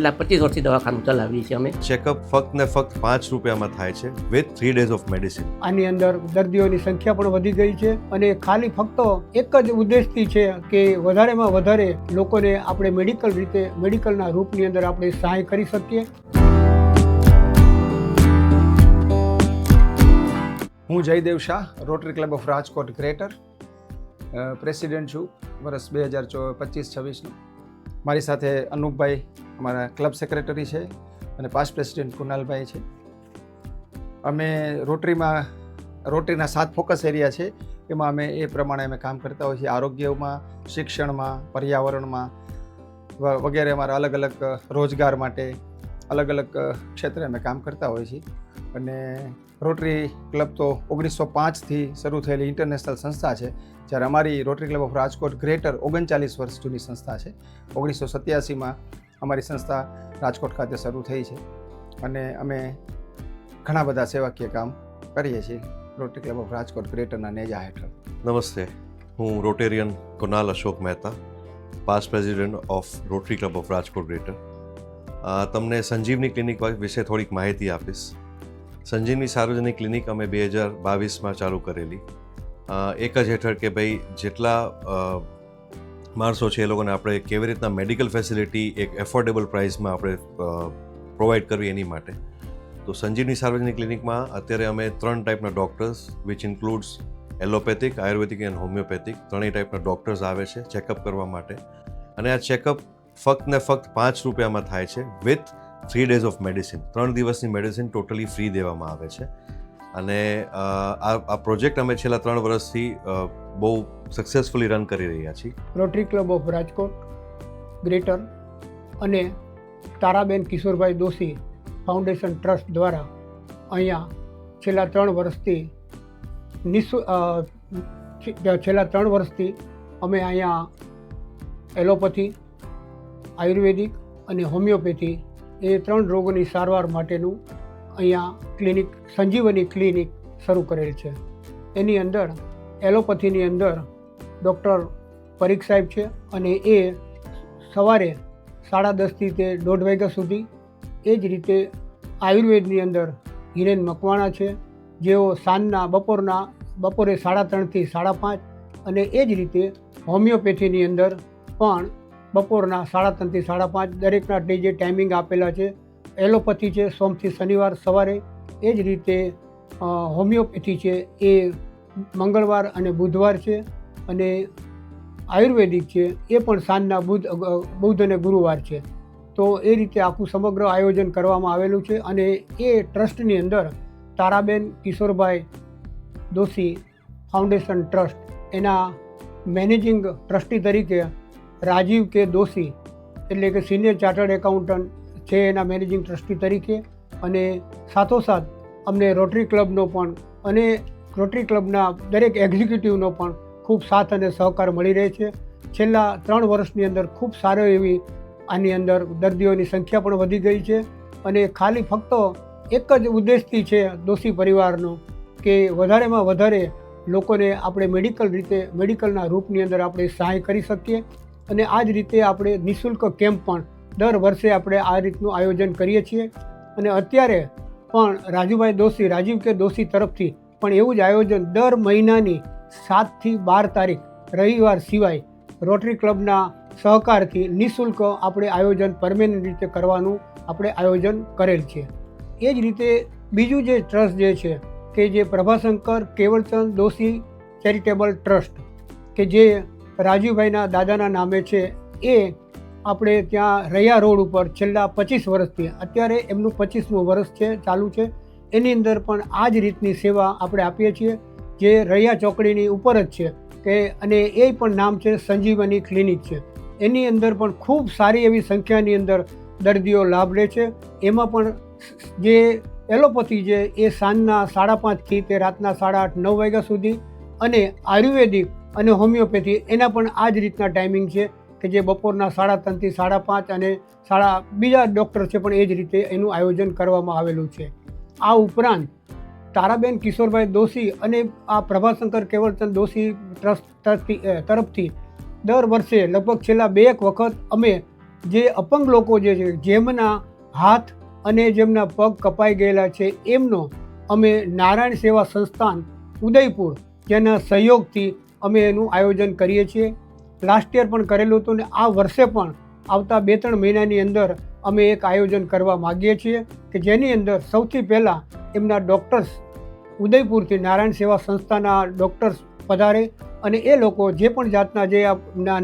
છેલ્લા 25 વર્ષથી દવાખાનું ચલાવીએ છીએ અમે. ચેકઅપ ફક્ત ને ફક્ત 5 રૂપિયામાં થાય છે વિથ 3 days ઓફ મેડિસિન. આની અંદર દર્દીઓની સંખ્યા પણ વધી ગઈ છે અને ખાલી ફક્ત એક જ ઉદ્દેશથી છે કે વધારેમાં વધારે લોકોને આપણે મેડિકલના રૂપની અંદર આપણે સહાય કરી શકીએ. હું Jaydev Shah, Rotary Club of Rajkot Greater President છું વર્ષ 2025-26નું. મારી સાથે અનુપભાઈ અમારા ક્લબ સેક્રેટરી છે અને પાસ્ટ પ્રેસિડેન્ટ કુનાલભાઈ છે. અમે રોટરીના 7 ફોકસ એરિયા છે, એમાં અમે એ પ્રમાણે અમે કામ કરતા હોઈએ છીએ. આરોગ્યમાં, શિક્ષણમાં, પર્યાવરણમાં વગેરે અમારા અલગ અલગ રોજગાર માટે અલગ અલગ ક્ષેત્રે અમે કામ કરતા હોઈએ છીએ. અને રોટરી ક્લબ તો 1905થી શરૂ થયેલી ઇન્ટરનેશનલ સંસ્થા છે, જ્યારે અમારી rotary Club of Rajkot greater 39 વર્ષ જૂની સંસ્થા છે. 1987માં અમારી સંસ્થા રાજકોટ ખાતે શરૂ થઈ છે અને અમે ઘણા બધા સેવાકીય કામ કરીએ છીએ રોટરી ક્લબ ઓફ રાજકોટ ગ્રેટરના નેજા હેઠળ. નમસ્તે, હું Rotarian Kunal Ashok Mehta, past president of Rotary Club of Rajkot Greater. તમને સંજીવની ક્લિનિક વિશે થોડીક માહિતી આપીશ. સંજીવની સાર્વજનિક ક્લિનિક અમે 2022માં ચાલુ કરેલી. એક જ હેઠળ કે ભાઈ જેટલા માણસો છે એ લોકોને આપણે કેવી રીતના મેડિકલ ફેસિલિટી એક એફોર્ડેબલ પ્રાઇસમાં આપણે પ્રોવાઈડ કરવી એની માટે. તો સંજીવની સાર્વજનિક ક્લિનિકમાં અત્યારે અમે 3 ટાઈપના doctors which includes allopathic, Ayurvedic and homeopathic 3 ટાઈપના ડૉક્ટર્સ આવે છે ચેકઅપ કરવા માટે. અને આ ચેકઅપ ફક્ત ને ફક્ત 5 રૂપિયામાં થાય છે વિથ 3 days ઓફ મેડિસિન. 3 દિવસની મેડિસિન ટોટલી ફ્રી દેવામાં આવે છે. અને આ પ્રોજેક્ટ અમે છેલ્લા 3 વર્ષથી બહુ સક્સેસફુલી રન કરી રહ્યા છીએ. Rotary Club of Rajkot greater અને તારાબેન કિશોરભાઈ દોશી ફાઉન્ડેશન ટ્રસ્ટ દ્વારા અહીંયા છેલ્લા 3 વર્ષથી અમે અહીંયા એલોપેથી, આયુર્વેદિક અને હોમિયોપેથી એ 3 રોગોની સારવાર માટેનું અહીંયા ક્લિનિક સંજીવની ક્લિનિક શરૂ કરેલ છે. એની અંદર એલોપેથીની અંદર ડૉક્ટર પરીખ સાહેબ છે અને એ સવારે 10:30થી તે 1:30 વાગ્યા સુધી. એ જ રીતે આયુર્વેદની અંદર હિરેન મકવાણા છે, જેઓ બપોરે 3:30થી 5:30. અને એ જ રીતે હોમિયોપેથીની અંદર પણ બપોરના 3:30થી 5:30 દરેકના જે ટાઈમિંગ આપેલા છે. એલોપેથી છે સોમથી શનિવાર સવારે, એ જ રીતે હોમિયોપેથી છે એ મંગળવાર અને બુધવાર છે, અને આયુર્વેદિક છે એ પણ સાંજના બુધ અને ગુરુવાર છે. તો એ રીતે આખું સમગ્ર આયોજન કરવામાં આવેલું છે. અને એ ટ્રસ્ટની અંદર તારાબેન કિશોરભાઈ દોશી ફાઉન્ડેશન ટ્રસ્ટ એના મેનેજિંગ ટ્રસ્ટી તરીકે રાજીવ કે દોશી એટલે કે સિનિયર ચાર્ટર્ડ એકાઉન્ટન્ટ છે એના મેનેજિંગ ટ્રસ્ટી તરીકે. અને સાથોસાથ અમને રોટરી ક્લબનો પણ અને રોટરી ક્લબના દરેક એક્ઝિક્યુટિવનો પણ ખૂબ સાથ અને સહકાર મળી રહે છે. છેલ્લા 3 વર્ષની અંદર ખૂબ સારો એવી આની અંદર દર્દીઓની સંખ્યા પણ વધી ગઈ છે. અને ખાલી ફક્ત એક જ ઉદ્દેશથી છે દોશી પરિવારનો કે વધારેમાં વધારે લોકોને આપણે મેડિકલના રૂપની અંદર આપણે સહાય કરી શકીએ. અને આ જ રીતે આપણે નિઃશુલ્ક કેમ્પ પણ દર વર્ષે આપણે આ રીતનું આયોજન કરીએ છીએ. અને અત્યારે પણ રાજીવ કે દોશી તરફથી પણ એવું જ આયોજન દર મહિનાની 7 થી 12 તારીખ રવિવાર સિવાય રોટરી ક્લબના સહકારથી નિઃશુલ્ક આપણે આયોજન પરમેનન્ટ રીતે કરવાનું આપણે આયોજન કરેલ છે. એ જ રીતે બીજું જે ટ્રસ્ટ જે છે કે જે પ્રભાશંકર કેવળચંદ દોશી ચેરિટેબલ ટ્રસ્ટ કે જે રાજીવભાઈના દાદાના નામે છે, એ આપણે ત્યાં રૈયા રોડ ઉપર છેલ્લા 25 વર્ષથી, અત્યારે એમનું 25મું વર્ષ છે ચાલુ છે. એની અંદર પણ આ જ રીતની સેવા આપણે આપીએ છીએ, જે રૈયા ચોકડીની ઉપર જ છે કે અને એ પણ નામ છે સંજીવની ક્લિનિક છે. એની અંદર પણ ખૂબ સારી એવી સંખ્યાની અંદર દર્દીઓ લાભ લે છે. એમાં પણ જે એલોપેથી છે એ સાંજના 5:30થી તે રાતના 8:30-9 વાગ્યા સુધી, અને આયુર્વેદિક અને હોમિયોપેથી એના પણ આ જ રીતના ટાઈમિંગ છે કે જે બપોરના 3:30થી 5:30. અને બીજા ડૉક્ટર છે પણ એ જ રીતે એનું આયોજન કરવામાં આવેલું છે. આ ઉપરાંત તારાબેન કિશોરભાઈ દોશી અને આ પ્રભાશંકર કેવળચંદ દોશી ટ્રસ્ટ તરફથી દર વર્ષે લગભગ છેલ્લા 2 વખત અમે જે અપંગ લોકો જે છે, જેમના હાથ અને જેમના પગ કપાઈ ગયેલા છે, એમનો અમે નારાયણ સેવા સંસ્થાન ઉદયપુર જેના સહયોગથી અમે એનું આયોજન કરીએ છીએ. લાસ્ટ યર પણ કરેલું હતું ને આ વર્ષે પણ આવતા 2-3 મહિનાની અંદર અમે એક આયોજન કરવા માગીએ છીએ કે જેની અંદર સૌથી પહેલાં એમના ડૉક્ટર્સ ઉદયપુરથી નારાયણ સેવા સંસ્થાના ડૉક્ટર્સ પધારે અને એ લોકો જે પણ જાતના જે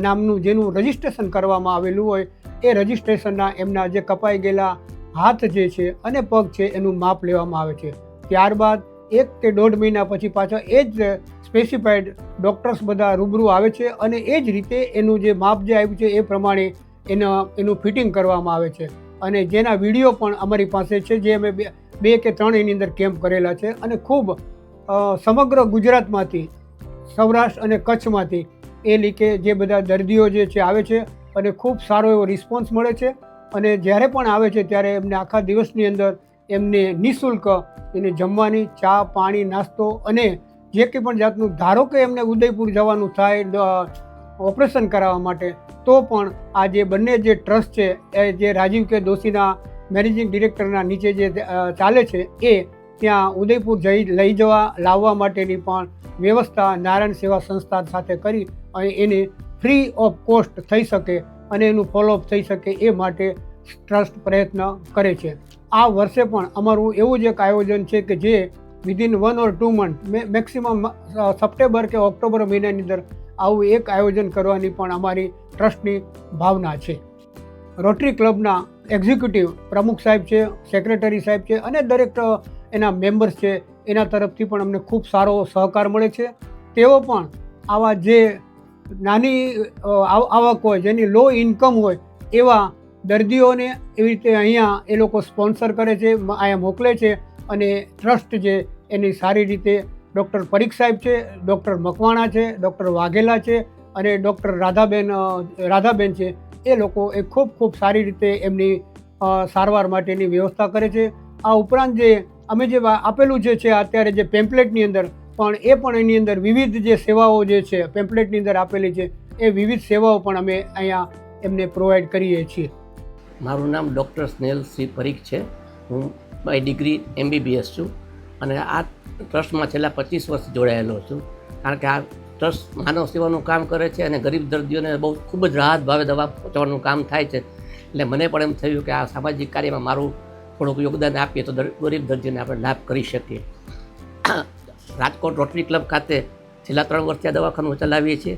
નામનું જેનું રજિસ્ટ્રેશન કરવામાં આવેલું હોય એ રજિસ્ટ્રેશનના એમના જે કપાઈ ગયેલા હાથ જે છે અને પગ છે એનું માપ લેવામાં આવે છે. ત્યારબાદ 1 કે 1.5 મહિના પછી પાછા એ જ સ્પેસિફાઈડ ડૉક્ટર્સ બધા રૂબરૂ આવે છે અને એ જ રીતે એનું જે માપ જે આવ્યું છે એ પ્રમાણે એનું ફિટિંગ કરવામાં આવે છે અને જેના વિડીયો પણ અમારી પાસે છે, જે અમે 2 કે 3 એની અંદર કેમ્પ કરેલા છે અને ખૂબ સમગ્ર ગુજરાતમાંથી, સૌરાષ્ટ્ર અને કચ્છમાંથી એ લીકે જે બધા દર્દીઓ જે છે આવે છે અને ખૂબ સારો એવો રિસ્પોન્સ મળે છે અને જ્યારે પણ આવે છે ત્યારે એમને આખા દિવસની અંદર એમને નિઃશુલ્ક એને જમવાની ચા, પાણી, નાસ્તો અને જે કંઈ પણ જાતનું, ધારો કે એમને ઉદયપુર જવાનું થાય ઓપરેશન કરાવવા માટે, તો પણ આ જે બંને જે ટ્રસ્ટ છે એ જે રાજીવ કે દોશીના મેનેજિંગ ડિરેક્ટરના નીચે જે ચાલે છે એ ત્યાં ઉદયપુર લઈ લાવવા માટેની પણ વ્યવસ્થા નારાયણ સેવા સંસ્થા સાથે કરી અને એને ફ્રી ઓફ કોસ્ટ થઈ શકે અને એનું ફોલોઅપ થઈ શકે એ માટે ટ્રસ્ટ પ્રયત્ન કરે છે. આ વર્ષે પણ અમારું એવું જ એક આયોજન છે કે જે within 1 or 2 month maximum September કે ઓક્ટોબર મહિનાની અંદર આવું એક આયોજન કરવાની પણ અમારી ટ્રસ્ટની ભાવના છે. રોટરી ક્લબના એક્ઝિક્યુટિવ પ્રમુખ સાહેબ છે, સેક્રેટરી સાહેબ છે અને દરેક એના મેમ્બર્સ છે, એના તરફથી પણ અમને ખૂબ સારો સહકાર મળે છે. તેઓ પણ આવા જે નાની આવક હોય, જેની લો ઇન્કમ હોય એવા દર્દીઓને એવી રીતે અહીંયા એ લોકો સ્પોન્સર કરે છે, અહીંયા મોકલે છે અને ટ્રસ્ટ જે એની સારી રીતે ડૉક્ટર પરીખ સાહેબ છે, ડૉક્ટર મકવાણા છે, ડૉક્ટર વાઘેલા છે અને ડૉક્ટર રાધાબેન છે, એ લોકો એ ખૂબ સારી રીતે એમની સારવાર માટેની વ્યવસ્થા કરે છે. આ ઉપરાંત જે અમે જે આપેલું છે અત્યારે જે પેમ્પલેટની અંદર પણ એ પણ એની અંદર વિવિધ જે સેવાઓ જે છે પેમ્પલેટની અંદર આપેલી છે એ વિવિધ સેવાઓ પણ અમે અહીંયા એમને પ્રોવાઈડ કરીએ છીએ. મારું નામ ડૉક્ટર સ્નેહલ સી પરીખ છે. હું બાય ડિગ્રી MBBS છું અને આ ટ્રસ્ટમાં છેલ્લા 25 વર્ષ જોડાયેલો છું. કારણ કે આ ટ્રસ્ટ માનવ સેવાનું કામ કરે છે અને ગરીબ દર્દીઓને બહુ ખૂબ જ રાહત ભાવે દવા પહોંચાડવાનું કામ થાય છે. એટલે મને પણ એમ થયું કે આ સામાજિક કાર્યમાં મારું થોડુંક યોગદાન આપીએ તો ગરીબ દર્દીઓને આપણે લાભ કરી શકીએ. રાજકોટ રોટરી ક્લબ ખાતે છેલ્લા 3 વર્ષથી આ દવાખાનું ચલાવીએ છીએ.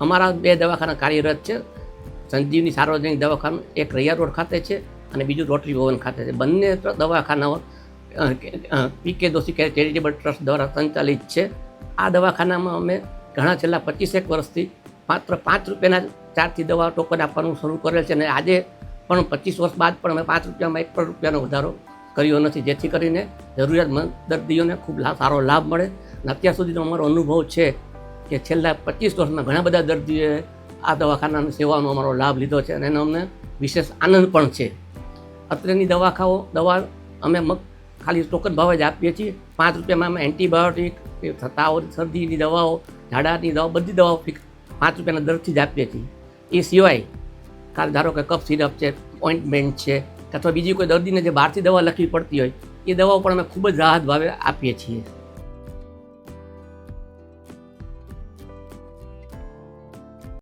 અમારા 2 દવાખાના કાર્યરત છે. સંજીવની સાર્વજનિક દવાખાનું એક રૈયા રોડ ખાતે છે અને બીજું રોટરી ભવન ખાતે છે. બંને દવાખાનાઓ PK દોશી ચેરિટેબલ ટ્રસ્ટ દ્વારા સંચાલિત છે. આ દવાખાનામાં અમે ઘણા છેલ્લા 25 વર્ષથી માત્ર 5 રૂપિયાના ચાર્જથી દવા ટોકન આપવાનું શરૂ કરેલ છે અને આજે પણ 25 વર્ષ બાદ પણ અમે 5 રૂપિયામાં 1 રૂપિયાનો વધારો કર્યો નથી, જેથી કરીને જરૂરિયાતમંદ દર્દીઓને ખૂબ સારો લાભ મળે. અને અત્યાર સુધીનો અમારો અનુભવ છે કે છેલ્લા 25 વર્ષમાં ઘણા બધા દર્દીઓએ આ દવાખાનાની સેવાનો અમારો લાભ લીધો છે અને એનો અમને વિશેષ આનંદ પણ છે. અત્રેની દવા અમે ખાલી ટોકન ભાવે જ આપીએ છીએ. 5 રૂપિયામાં અમે એન્ટીબાયોટિક, તાવ, શરદીની દવાઓ, ઝાડાની દવાઓ, બધી દવાઓ 5 રૂપિયાના દરથી જ આપીએ છીએ. એ સિવાય ધારો કે કફ સિરપ છે, ઓઇન્ટમેન્ટ છે અથવા બીજી કોઈ દર્દીને જે બહારથી દવા લખવી પડતી હોય એ દવાઓ પણ અમે ખૂબ જ રાહત ભાવે આપીએ છીએ.